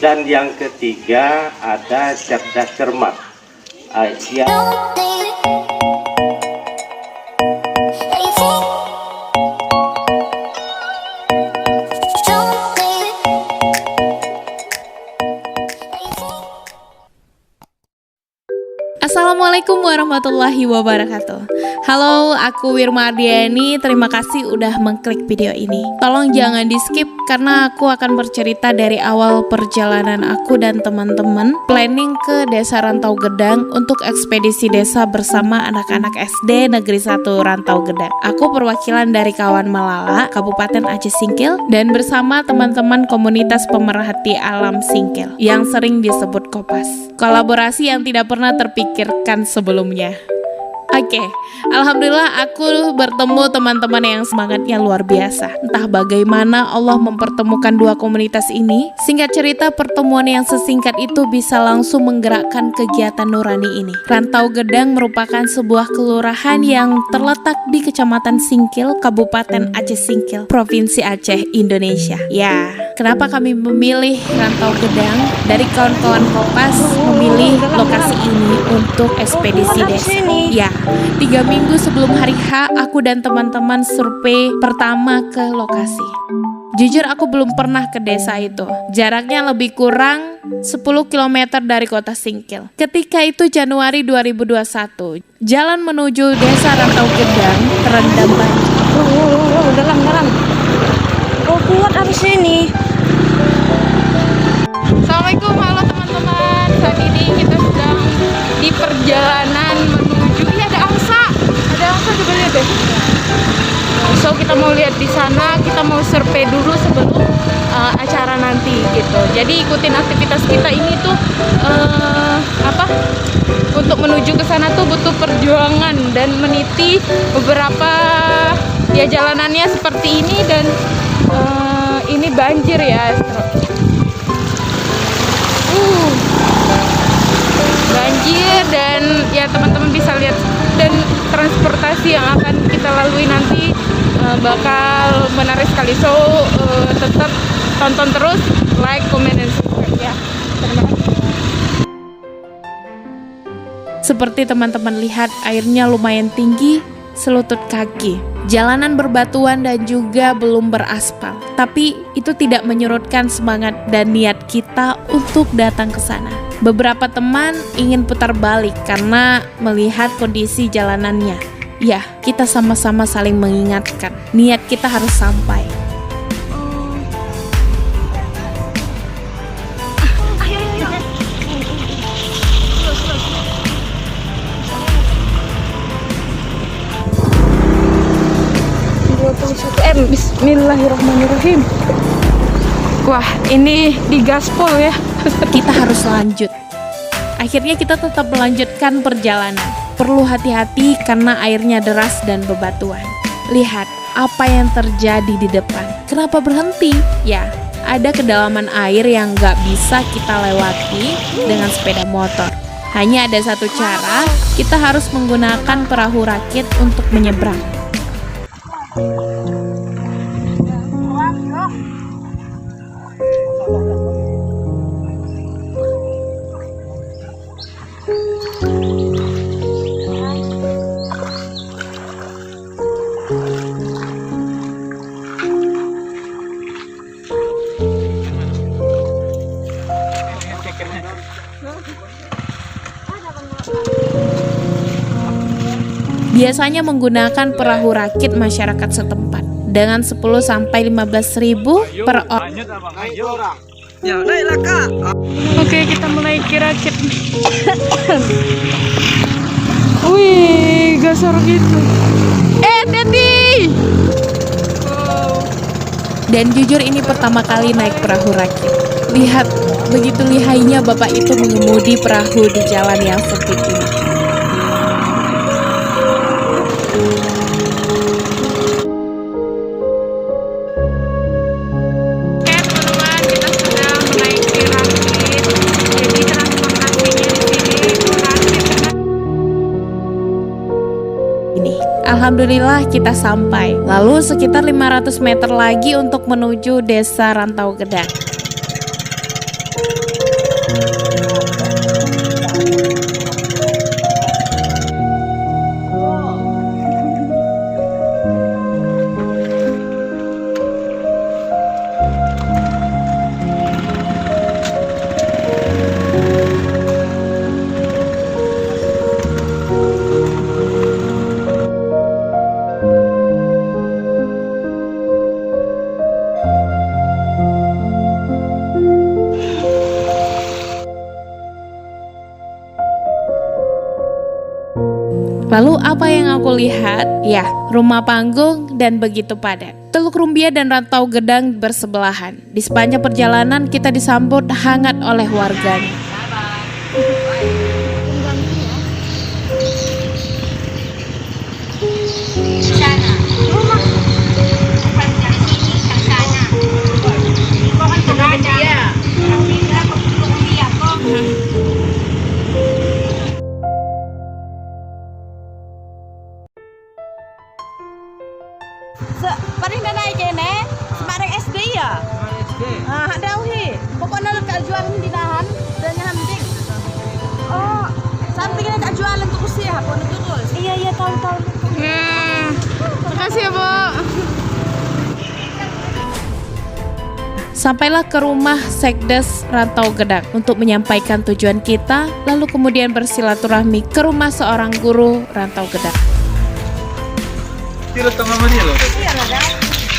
Dan yang ketiga ada cerdas cermat. Ya. Assalamualaikum warahmatullahi wabarakatuh. Halo, aku Wirma Ardiani. Terima kasih udah mengklik video ini. Tolong jangan di skip karena aku akan bercerita dari awal perjalanan aku dan teman-teman planning ke Desa Rantau Gedang untuk ekspedisi desa bersama anak-anak SD Negeri 1 Rantau Gedang. Aku perwakilan dari Kawan Melala, Kabupaten Aceh Singkil, dan bersama teman-teman komunitas pemerhati alam Singkil yang sering disebut Kopas. Kolaborasi yang tidak pernah terpikirkan sebelumnya. Oke, alhamdulillah aku bertemu teman-teman yang semangatnya luar biasa. Entah bagaimana Allah mempertemukan dua komunitas ini. Singkat cerita, pertemuan yang sesingkat itu bisa langsung menggerakkan kegiatan nurani ini. Rantau Gedang merupakan sebuah kelurahan yang terletak di Kecamatan Singkil, Kabupaten Aceh Singkil, Provinsi Aceh, Indonesia. Ya, kenapa kami memilih Rantau Gedang? Dari kawan-kawan Kopas memilih lokasi ini untuk ekspedisi desa. Ya, 3 minggu sebelum hari H, aku dan teman-teman survei pertama ke lokasi. Jujur aku belum pernah ke desa itu. Jaraknya lebih kurang 10 km dari kota Singkil. Ketika itu Januari 2021, jalan menuju desa Rantau Gedang terendam banjir. Dalam. Oh, kuat harus ini. Assalamualaikum, halo teman-teman. Saat ini kita sedang di perjalanan menuju, ada angsa juga, lihat deh. So kita mau lihat di sana, kita mau survei dulu sebelum acara nanti gitu. Jadi ikutin aktivitas kita ini tuh untuk menuju ke sana tuh butuh perjuangan dan meniti beberapa ya jalanannya seperti ini dan ini banjir ya. Banjir dan ya teman-teman bisa lihat, dan transportasi yang akan kita lalui nanti bakal menarik sekali. So tetap tonton terus, like, comment, dan subscribe ya. Terima kasih. Seperti teman-teman lihat, airnya lumayan tinggi, selutut kaki. Jalanan berbatuan dan juga belum beraspal. Tapi itu tidak menyurutkan semangat dan niat kita untuk datang ke sana. Beberapa teman ingin putar balik karena melihat kondisi jalanannya. Ya, kita sama-sama saling mengingatkan. Niat kita harus sampai. Bismillahirrahmanirrahim. Wah, ini di gaspol ya. Kita harus lanjut. Akhirnya kita tetap melanjutkan perjalanan. Perlu hati-hati karena airnya deras dan bebatuan. Lihat apa yang terjadi di depan. Kenapa berhenti? Ya, ada kedalaman air yang gak bisa kita lewati dengan sepeda motor. Hanya ada satu cara, kita harus menggunakan perahu rakit untuk menyeberang. Biasanya menggunakan perahu rakit masyarakat setempat dengan 10-15 ribu per orang. Ya, naiklah Kak. Oke, kita menaiki rakit. Wih, gasor gitu. Daddy. Dan jujur ini pertama kali naik perahu rakit. Lihat, begitu lihainya bapak itu mengemudi perahu di jalan yang sempit ini. Alhamdulillah kita sampai. Lalu sekitar 500 meter lagi untuk menuju Desa Rantau Gedang. Lalu apa yang aku lihat? Ya, rumah panggung dan begitu padat. Teluk Rumbia dan Rantau Gedang bersebelahan. Di sepanjang perjalanan kita disambut hangat oleh warganya. Paling dah naik kene, semarang SD ya. Ah, ada uhi. Pokoknya lekat jualan di nahan dan nyambing. Oh, sampai kena tak jualan untuk usia apa nak terus? Iya tahu. Makasih ya, Bu. Sampailah ke rumah Sekdes Rantau Gedang untuk menyampaikan tujuan kita, lalu kemudian bersilaturahmi ke rumah seorang guru Rantau Gedang.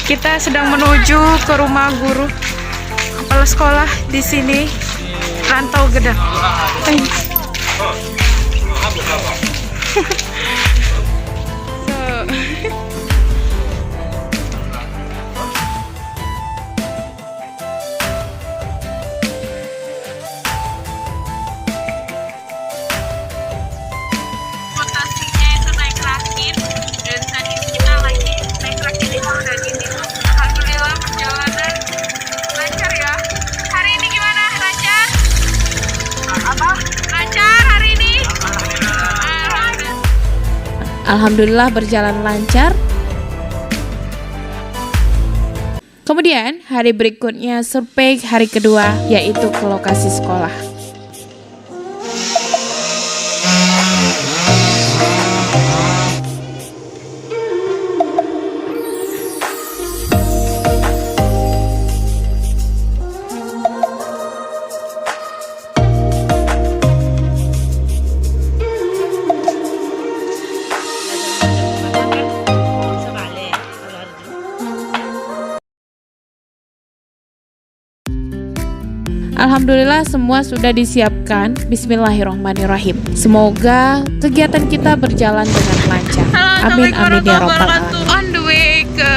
Kita sedang menuju ke rumah guru kepala sekolah di sini Rantau Gedang. Transportasinya itu naik rakit dan saat ini kita lagi naik rakit itu dan ini alhamdulillah perjalanan lancar ya. Hari ini gimana? Lancar? Apa? Lancar hari ini? Alhamdulillah berjalan lancar. Kemudian hari berikutnya survei hari kedua yaitu ke lokasi sekolah. Alhamdulillah semua sudah disiapkan. Bismillahirrahmanirrahim. Semoga kegiatan kita berjalan dengan lancar. Amin amin ya robbal alamin. On the way ke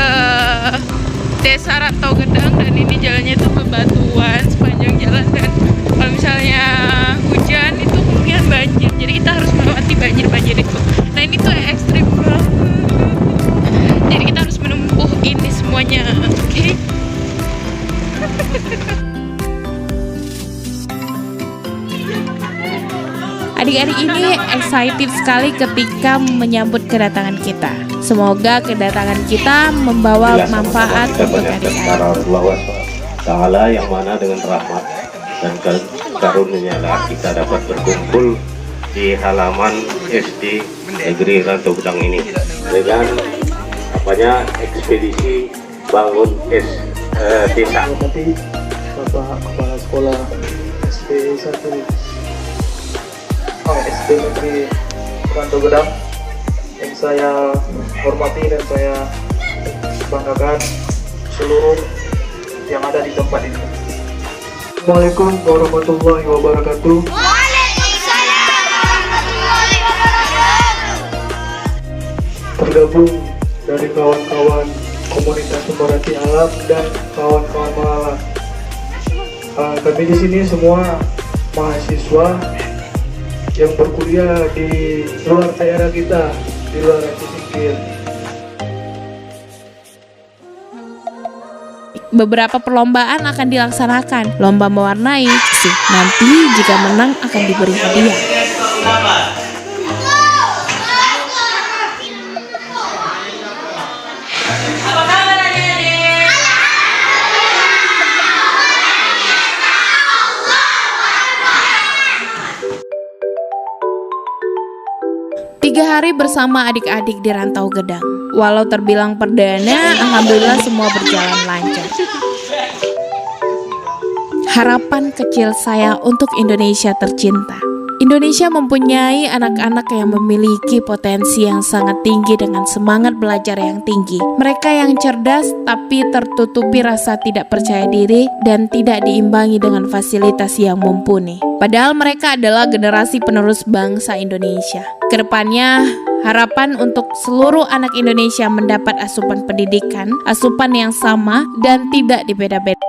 Desa Rantau Gedang dan ini jalannya itu bebatuan sepanjang jalan dan kalau misalnya hujan itu kemungkinan banjir. Jadi kita harus melewati banjir itu. Nah ini tuh ekstrim banget. Jadi kita harus menempuh ini semuanya. Oke. Adik-adik ini excited sekali ketika menyambut kedatangan kita. Semoga kedatangan kita membawa manfaat untuk adik-adik. Ta'ala yang mana dengan rahmat dan karunia kita dapat berkumpul di halaman SD Negeri Rantau Gedang ini dengan ekspedisi bangun desa. Bapak Kepala Sekolah SD 1 SD Negeri Rantau Gedang yang saya hormati dan saya banggakan seluruh yang ada di tempat ini. Assalamualaikum warahmatullahi wabarakatuh. Waalaikumsalam warahmatullahi wabarakatuh. Tergabung dari kawan-kawan komunitas pemerhati alam dan kawan-kawan malala. Kami di sini semua mahasiswa yang berkuliah di luar daerah kita, di luar Aceh Singkil. Beberapa perlombaan akan dilaksanakan. Lomba mewarnai sih. Nanti jika menang akan diberi hadiah. Hari bersama adik-adik di Rantau Gedang. Walau terbilang perdana, alhamdulillah semua berjalan lancar. Harapan kecil saya untuk Indonesia tercinta. Indonesia mempunyai anak-anak yang memiliki potensi yang sangat tinggi dengan semangat belajar yang tinggi. Mereka yang cerdas tapi tertutupi rasa tidak percaya diri dan tidak diimbangi dengan fasilitas yang mumpuni. Padahal mereka adalah generasi penerus bangsa Indonesia. Kedepannya, harapan untuk seluruh anak Indonesia mendapat asupan pendidikan, asupan yang sama dan tidak dibeda-beda.